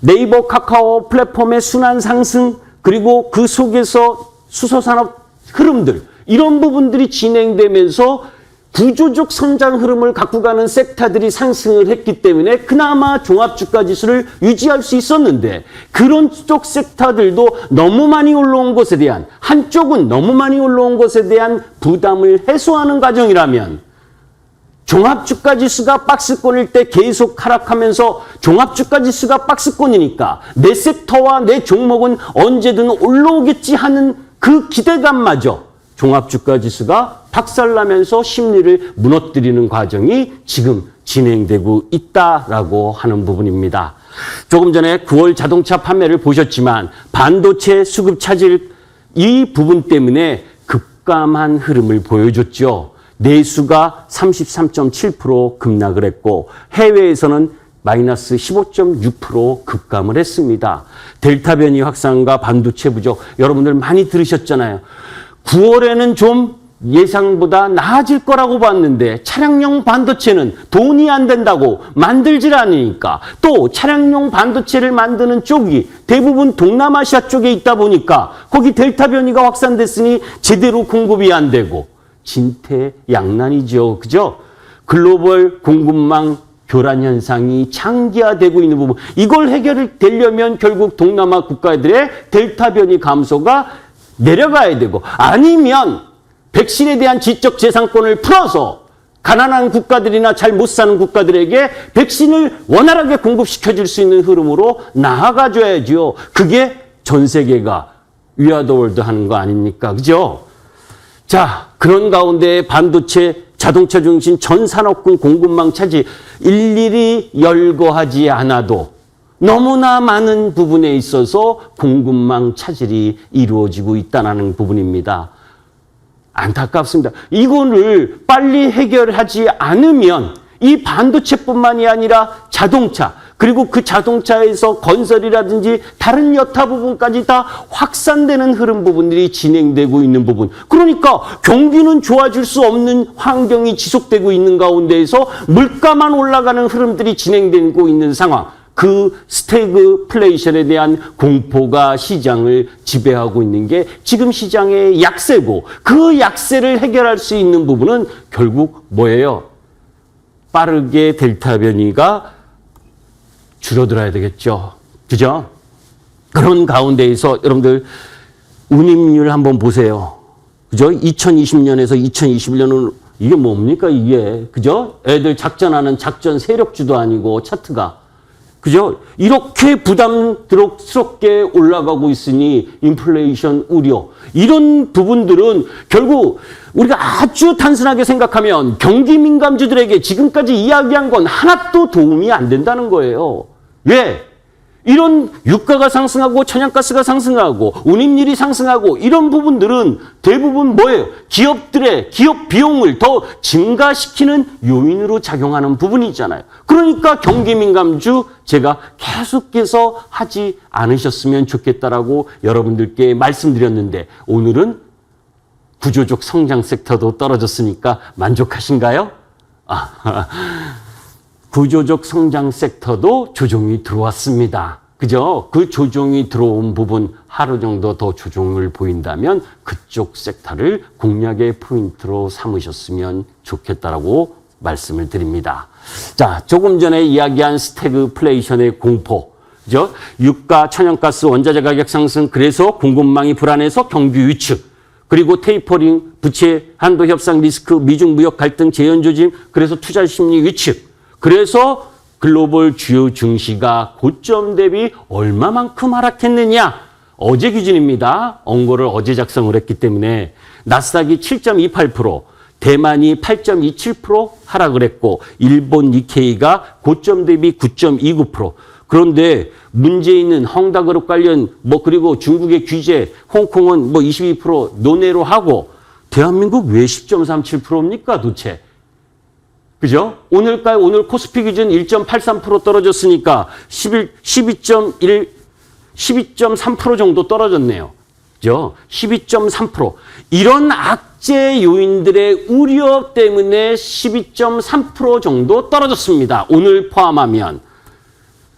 네이버 카카오 플랫폼의 순환 상승 그리고 그 속에서 수소산업 흐름들 이런 부분들이 진행되면서 구조적 성장 흐름을 갖고 가는 섹터들이 상승을 했기 때문에 그나마 종합주가지수를 유지할 수 있었는데 그런 쪽 섹터들도 너무 많이 올라온 것에 대한 한쪽은 너무 많이 올라온 것에 대한 부담을 해소하는 과정이라면 종합주가지수가 박스권일 때 계속 하락하면서 종합주가지수가 박스권이니까 내 섹터와 내 종목은 언제든 올라오겠지 하는 그 기대감마저 종합주가지수가 박살나면서 심리를 무너뜨리는 과정이 지금 진행되고 있다라고 하는 부분입니다. 조금 전에 9월 자동차 판매를 보셨지만 반도체 수급 차질 이 부분 때문에 급감한 흐름을 보여줬죠. 내수가 33.7% 급락을 했고 해외에서는 마이너스 15.6% 급감을 했습니다. 델타 변이 확산과 반도체 부족 여러분들 많이 들으셨잖아요. 9월에는 좀 예상보다 나아질 거라고 봤는데 차량용 반도체는 돈이 안 된다고 만들질 않으니까 또 차량용 반도체를 만드는 쪽이 대부분 동남아시아 쪽에 있다 보니까 거기 델타 변이가 확산됐으니 제대로 공급이 안 되고 진퇴양난이죠. 그죠? 글로벌 공급망 교란 현상이 장기화되고 있는 부분 이걸 해결되려면 결국 동남아 국가들의 델타 변이 감소가 내려가야 되고 아니면 백신에 대한 지적 재산권을 풀어서 가난한 국가들이나 잘 못 사는 국가들에게 백신을 원활하게 공급시켜 줄 수 있는 흐름으로 나아가 줘야죠. 그게 전 세계가 We are the world 하는 거 아닙니까? 그죠? 자, 그런 가운데 반도체 자동차 중심 전 산업군 공급망 차지 일일이 열거하지 않아도 너무나 많은 부분에 있어서 공급망 차질이 이루어지고 있다는 부분입니다. 안타깝습니다. 이거를 빨리 해결하지 않으면 이 반도체뿐만이 아니라 자동차 그리고 그 자동차에서 건설이라든지 다른 여타 부분까지 다 확산되는 흐름 부분들이 진행되고 있는 부분. 그러니까 경기는 좋아질 수 없는 환경이 지속되고 있는 가운데에서 물가만 올라가는 흐름들이 진행되고 있는 상황. 그 스태그플레이션에 대한 공포가 시장을 지배하고 있는 게 지금 시장의 약세고 그 약세를 해결할 수 있는 부분은 결국 뭐예요? 빠르게 델타 변이가 줄어들어야 되겠죠. 그죠? 그런 가운데에서 여러분들 운임률 한번 보세요. 그죠? 2020년에서 2021년은 이게 뭡니까 이게? 그죠? 애들 작전하는 작전 세력주도 아니고 차트가. 그죠? 이렇게 부담스럽게 올라가고 있으니 인플레이션 우려. 이런 부분들은 결국 우리가 아주 단순하게 생각하면 경기 민감주들에게 지금까지 이야기한 건 하나도 도움이 안 된다는 거예요. 왜? 이런 유가가 상승하고 천연가스가 상승하고 운임률이 상승하고 이런 부분들은 대부분 뭐예요? 기업들의 기업 비용을 더 증가시키는 요인으로 작용하는 부분이잖아요. 그러니까 경기 민감주 제가 계속해서 하지 않으셨으면 좋겠다라고 여러분들께 말씀드렸는데 오늘은 구조적 성장 섹터도 떨어졌으니까 만족하신가요? 구조적 성장 섹터도 조정이 들어왔습니다. 그죠? 그 조정이 들어온 부분 하루 정도 더 조정을 보인다면 그쪽 섹터를 공략의 포인트로 삼으셨으면 좋겠다라고 말씀을 드립니다. 자, 조금 전에 이야기한 스태그플레이션의 공포. 그죠? 유가, 천연가스, 원자재 가격 상승, 그래서 공급망이 불안해서 경기 위축. 그리고 테이퍼링, 부채, 한도 협상 리스크, 미중 무역 갈등, 재현 조짐, 그래서 투자 심리 위축. 그래서 글로벌 주요 증시가 고점 대비 얼마만큼 하락했느냐? 어제 기준입니다. 언거를 어제 작성을 했기 때문에 나스닥이 7.28%, 대만이 8.27% 하락을 했고 일본 니케이가 고점 대비 9.29%. 그런데 문제 있는 헝다그룹 관련 그리고 중국의 규제, 홍콩은 22% 논외로 하고 대한민국 왜 10.37%입니까 도대체? 그죠? 오늘 코스피 기준 1.83% 떨어졌으니까 12.1 12.3% 정도 떨어졌네요. 그죠? 12.3%. 이런 악재 요인들의 우려 때문에 12.3% 정도 떨어졌습니다. 오늘 포함하면.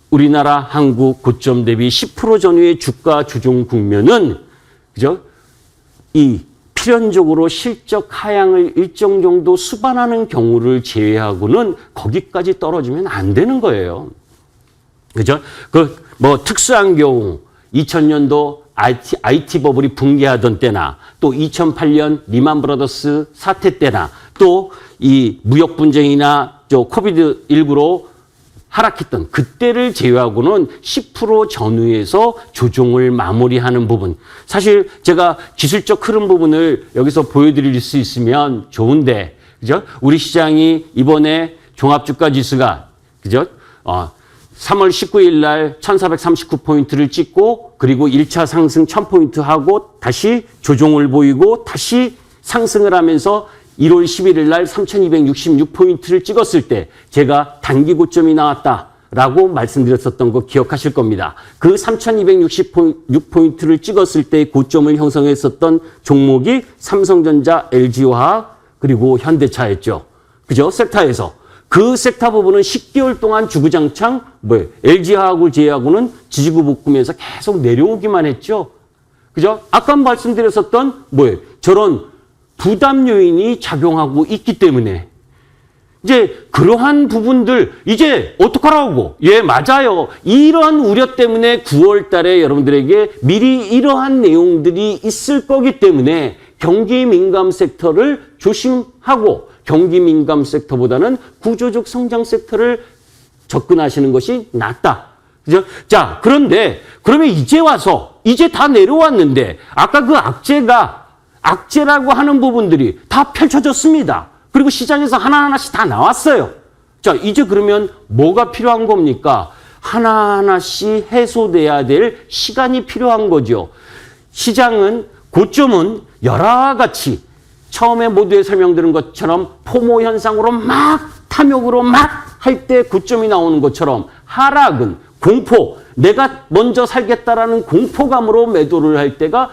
우리나라 한국 고점 대비 10% 전후의 주가 조정 국면은, 그죠? 이 필연적으로 실적 하향을 일정 정도 수반하는 경우를 제외하고는 거기까지 떨어지면 안 되는 거예요. 그죠? 특수한 경우, 2000년도 IT 버블이 붕괴하던 때나, 또 2008년 리만 브라더스 사태 때나, 또 이 무역 분쟁이나 코비드19로 하락했던 그때를 제외하고는 10% 전후에서 조정을 마무리하는 부분. 사실 제가 기술적 흐름 부분을 여기서 보여드릴 수 있으면 좋은데, 그죠? 우리 시장이 이번에 종합주가 지수가, 그죠? 3월 19일 날 1439포인트를 찍고, 그리고 1차 상승 1000포인트 하고, 다시 조정을 보이고, 다시 상승을 하면서 1월 11일 날 3266포인트를 찍었을 때 제가 단기 고점이 나왔다라고 말씀드렸었던 거 기억하실 겁니다. 그 3266포인트를 찍었을 때 고점을 형성했었던 종목이 삼성전자, LG화학, 그리고 현대차였죠. 그죠? 섹터에서. 그 섹터 부분은 10개월 동안 주구장창 LG화학을 제외하고는 지지구 볶으면서 계속 내려오기만 했죠. 그죠? 아까 말씀드렸었던 저런 부담 요인이 작용하고 있기 때문에 이제 그러한 부분들 이제 어떡하라고? 예, 맞아요. 이러한 우려 때문에 9월 달에 여러분들에게 미리 이러한 내용들이 있을 거기 때문에 경기 민감 섹터를 조심하고 경기 민감 섹터보다는 구조적 성장 섹터를 접근하시는 것이 낫다. 그죠? 자, 그런데 그러면 이제 와서 이제 다 내려왔는데 아까 그 악재라고 하는 부분들이 다 펼쳐졌습니다. 그리고 시장에서 하나하나씩 다 나왔어요. 자, 이제 그러면 뭐가 필요한 겁니까? 하나하나씩 해소돼야 될 시간이 필요한 거죠. 시장은, 고점은 여러 같이 처음에 모두에 설명드린 것처럼 포모 현상으로 막 탐욕으로 막 할 때 고점이 나오는 것처럼 하락은 공포, 내가 먼저 살겠다라는 공포감으로 매도를 할 때가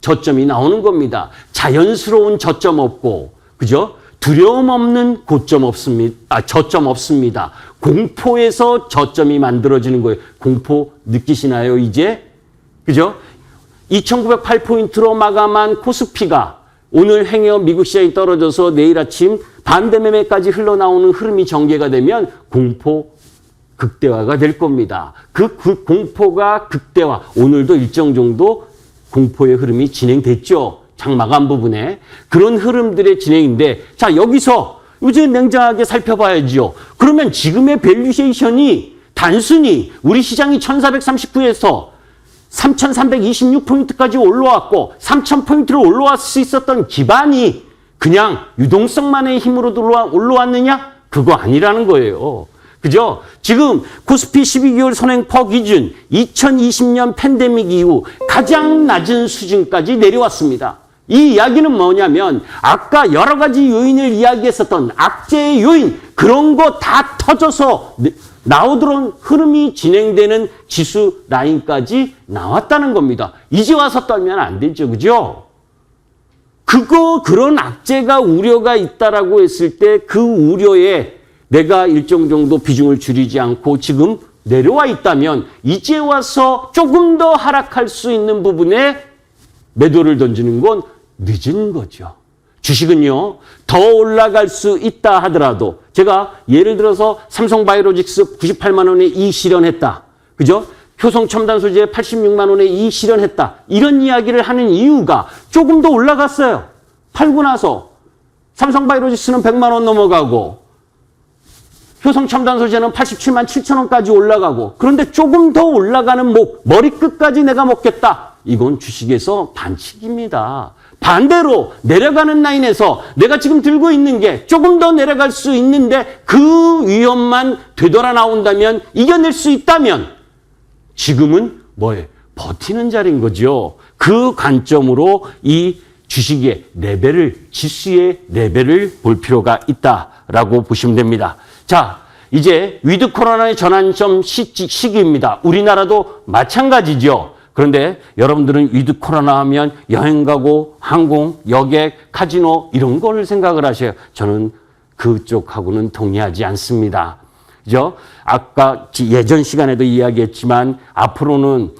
저점이 나오는 겁니다. 자연스러운 저점 없고, 그죠? 두려움 없는 고점 없습니다. 저점 없습니다. 공포에서 저점이 만들어지는 거예요. 공포 느끼시나요, 이제? 그죠? 2908포인트로 마감한 코스피가 오늘 행여 미국 시장이 떨어져서 내일 아침 반대 매매까지 흘러나오는 흐름이 전개가 되면 공포 극대화가 될 겁니다. 그 공포가 극대화, 오늘도 일정 정도 공포의 흐름이 진행됐죠. 장마감 부분에. 그런 흐름들의 진행인데, 자, 여기서 이제 냉정하게 살펴봐야죠. 그러면 지금의 밸류에이션이 단순히 우리 시장이 1439에서 3326포인트까지 올라왔고 3000포인트를 올라왔을 수 있었던 기반이 그냥 유동성만의 힘으로 올라왔느냐? 그거 아니라는 거예요. 그죠? 지금 코스피 12개월 선행퍼 기준 2020년 팬데믹 이후 가장 낮은 수준까지 내려왔습니다. 이 이야기는 뭐냐면 아까 여러 가지 요인을 이야기했었던 악재의 요인, 그런 거 다 터져서 나오도록 흐름이 진행되는 지수 라인까지 나왔다는 겁니다. 이제 와서 떨면 안 되죠. 그죠? 그런 악재가 우려가 있다라고 했을 때 그 우려에 내가 일정 정도 비중을 줄이지 않고 지금 내려와 있다면 이제 와서 조금 더 하락할 수 있는 부분에 매도를 던지는 건 늦은 거죠. 주식은요, 더 올라갈 수 있다 하더라도 제가 예를 들어서 삼성바이오로직스 98만 원에 이익 실현했다. 그죠? 효성첨단소재 86만 원에 이익 실현했다. 이런 이야기를 하는 이유가 조금 더 올라갔어요. 팔고 나서 삼성바이오로직스는 100만 원 넘어가고 효성첨단소재는 87만 7천 원까지 올라가고, 그런데 조금 더 올라가는 머리끝까지 내가 먹겠다. 이건 주식에서 반칙입니다. 반대로 내려가는 라인에서 내가 지금 들고 있는 게 조금 더 내려갈 수 있는데 그 위험만 되돌아 나온다면, 이겨낼 수 있다면 지금은 버티는 자리인 거죠. 그 관점으로 이 주식의 레벨을, 지수의 레벨을 볼 필요가 있다라고 보시면 됩니다. 자, 이제 위드 코로나의 전환점 시기입니다. 우리나라도 마찬가지죠. 그런데 여러분들은 위드 코로나 하면 여행 가고 항공, 여객, 카지노 이런 걸 생각을 하셔요. 저는 그쪽하고는 동의하지 않습니다. 그죠? 아까 예전 시간에도 이야기했지만 앞으로는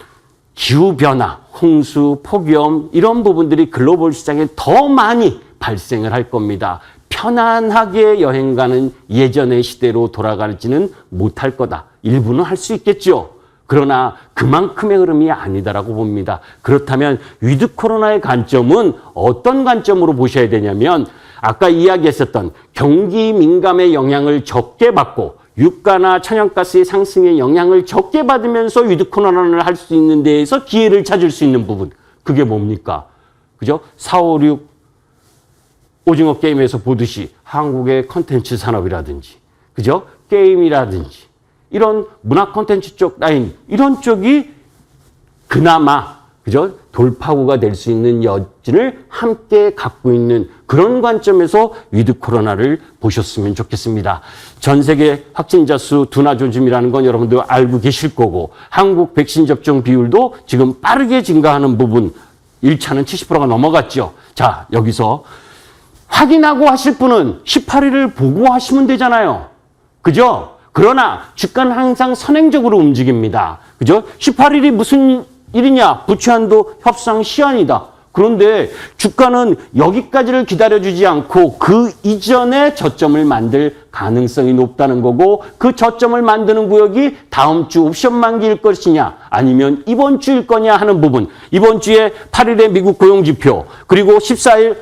기후변화, 홍수, 폭염 이런 부분들이 글로벌 시장에 더 많이 발생을 할 겁니다. 편안하게 여행 가는 예전의 시대로 돌아가지는 못할 거다. 일부는 할 수 있겠죠. 그러나 그만큼의 흐름이 아니다라고 봅니다. 그렇다면 위드 코로나의 관점은 어떤 관점으로 보셔야 되냐면 아까 이야기했었던 경기 민감의 영향을 적게 받고 유가나 천연가스의 상승의 영향을 적게 받으면서 위드 코로나를 할 수 있는 데에서 기회를 찾을 수 있는 부분. 그게 뭡니까? 그죠? 4, 5, 6 오징어 게임에서 보듯이 한국의 컨텐츠 산업이라든지 그죠? 게임이라든지 이런 문화 콘텐츠 쪽 라인 이런 쪽이 그나마 그죠? 돌파구가 될 수 있는 여진을 함께 갖고 있는 그런 관점에서 위드 코로나를 보셨으면 좋겠습니다. 전 세계 확진자 수 둔화 조짐이라는 건 여러분들 알고 계실 거고 한국 백신 접종 비율도 지금 빠르게 증가하는 부분 1차는 70%가 넘어갔죠. 자, 여기서 확인하고 하실 분은 18일을 보고 하시면 되잖아요. 그죠? 그러나 주가는 항상 선행적으로 움직입니다. 그죠? 18일이 무슨 일이냐? 부채한도 협상 시한이다. 그런데 주가는 여기까지를 기다려주지 않고 그 이전에 저점을 만들 가능성이 높다는 거고 그 저점을 만드는 구역이 다음 주 옵션 만기일 것이냐 아니면 이번 주일 거냐 하는 부분. 이번 주에 8일에 미국 고용지표 그리고 14일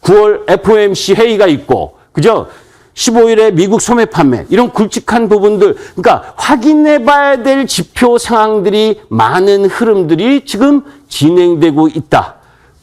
9월 FOMC 회의가 있고 그죠? 15일에 미국 소매 판매 이런 굵직한 부분들 그러니까 확인해 봐야 될 지표 상황들이 많은 흐름들이 지금 진행되고 있다.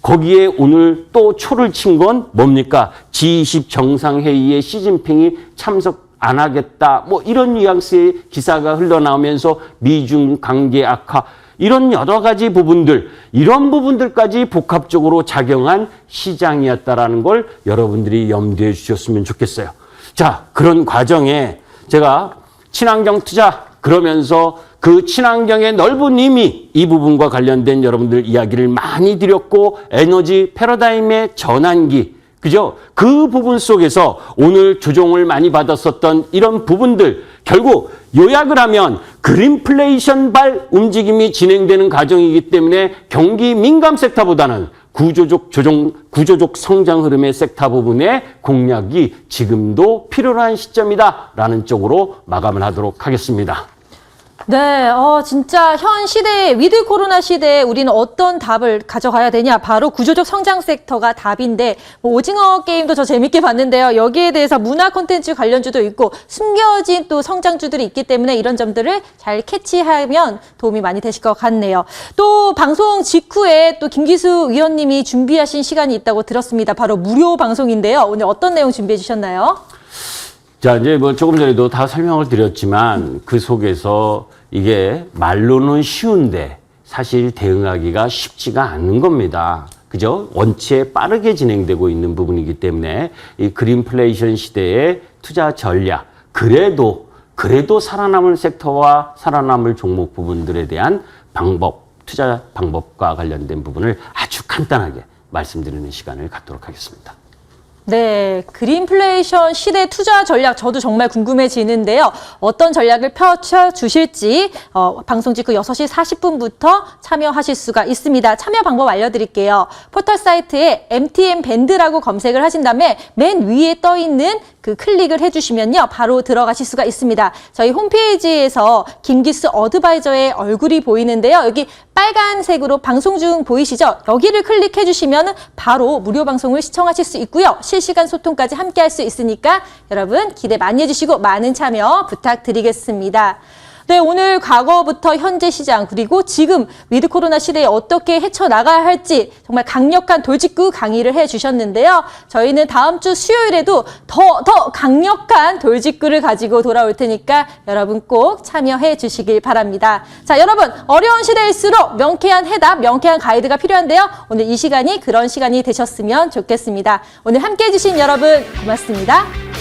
거기에 오늘 또 초를 친 건 뭡니까? G20 정상회의에 시진핑이 참석 안 하겠다. 뭐 이런 뉘앙스의 기사가 흘러나오면서 미중 관계 악화 이런 여러 가지 부분들, 이런 부분들까지 복합적으로 작용한 시장이었다라는 걸 여러분들이 염두에 주셨으면 좋겠어요. 자, 그런 과정에 제가 친환경 투자 그러면서 그 친환경의 넓은 의미 이 부분과 관련된 여러분들 이야기를 많이 드렸고 에너지 패러다임의 전환기 그죠? 그 부분 속에서 오늘 조정을 많이 받았었던 이런 부분들 결국 요약을 하면 그린플레이션발 움직임이 진행되는 과정이기 때문에 경기 민감 섹터보다는 구조적 성장 흐름의 섹터 부분의 공략이 지금도 필요한 시점이다라는 쪽으로 마감을 하도록 하겠습니다. 네, 진짜 현 시대에 위드 코로나 시대에 우리는 어떤 답을 가져가야 되냐? 바로 구조적 성장 섹터가 답인데 뭐 오징어 게임도 저 재밌게 봤는데요. 여기에 대해서 문화 콘텐츠 관련주도 있고 숨겨진 또 성장주들이 있기 때문에 이런 점들을 잘 캐치하면 도움이 많이 되실 것 같네요. 또 방송 직후에 또 김기수 위원님이 준비하신 시간이 있다고 들었습니다. 바로 무료 방송인데요. 오늘 어떤 내용 준비해 주셨나요? 자, 이제 뭐 조금 전에도 다 설명을 드렸지만 그 속에서 이게 말로는 쉬운데 사실 대응하기가 쉽지가 않은 겁니다. 그죠? 원체 빠르게 진행되고 있는 부분이기 때문에 이 그린플레이션 시대의 투자 전략, 그래도 살아남을 섹터와 살아남을 종목 부분들에 대한 방법, 투자 방법과 관련된 부분을 아주 간단하게 말씀드리는 시간을 갖도록 하겠습니다. 네, 그린플레이션 시대 투자 전략 저도 정말 궁금해지는데요. 어떤 전략을 펼쳐주실지 방송 직후 6시 40분부터 참여하실 수가 있습니다. 참여 방법 알려드릴게요. 포털 사이트에 MTM 밴드라고 검색을 하신 다음에 맨 위에 떠있는 그 클릭을 해주시면요. 바로 들어가실 수가 있습니다. 저희 홈페이지에서 김기수 어드바이저의 얼굴이 보이는데요. 여기 빨간색으로 방송 중 보이시죠? 여기를 클릭해 주시면 바로 무료 방송을 시청하실 수 있고요. 실시간 소통까지 함께 할 수 있으니까 여러분 기대 많이 해주시고 많은 참여 부탁드리겠습니다. 네, 오늘 과거부터 현재 시장 그리고 지금 위드 코로나 시대에 어떻게 헤쳐나가야 할지 정말 강력한 돌직구 강의를 해주셨는데요. 저희는 다음 주 수요일에도 더 강력한 돌직구를 가지고 돌아올 테니까 여러분 꼭 참여해 주시길 바랍니다. 자, 여러분 어려운 시대일수록 명쾌한 해답, 명쾌한 가이드가 필요한데요. 오늘 이 시간이 그런 시간이 되셨으면 좋겠습니다. 오늘 함께해 주신 여러분 고맙습니다.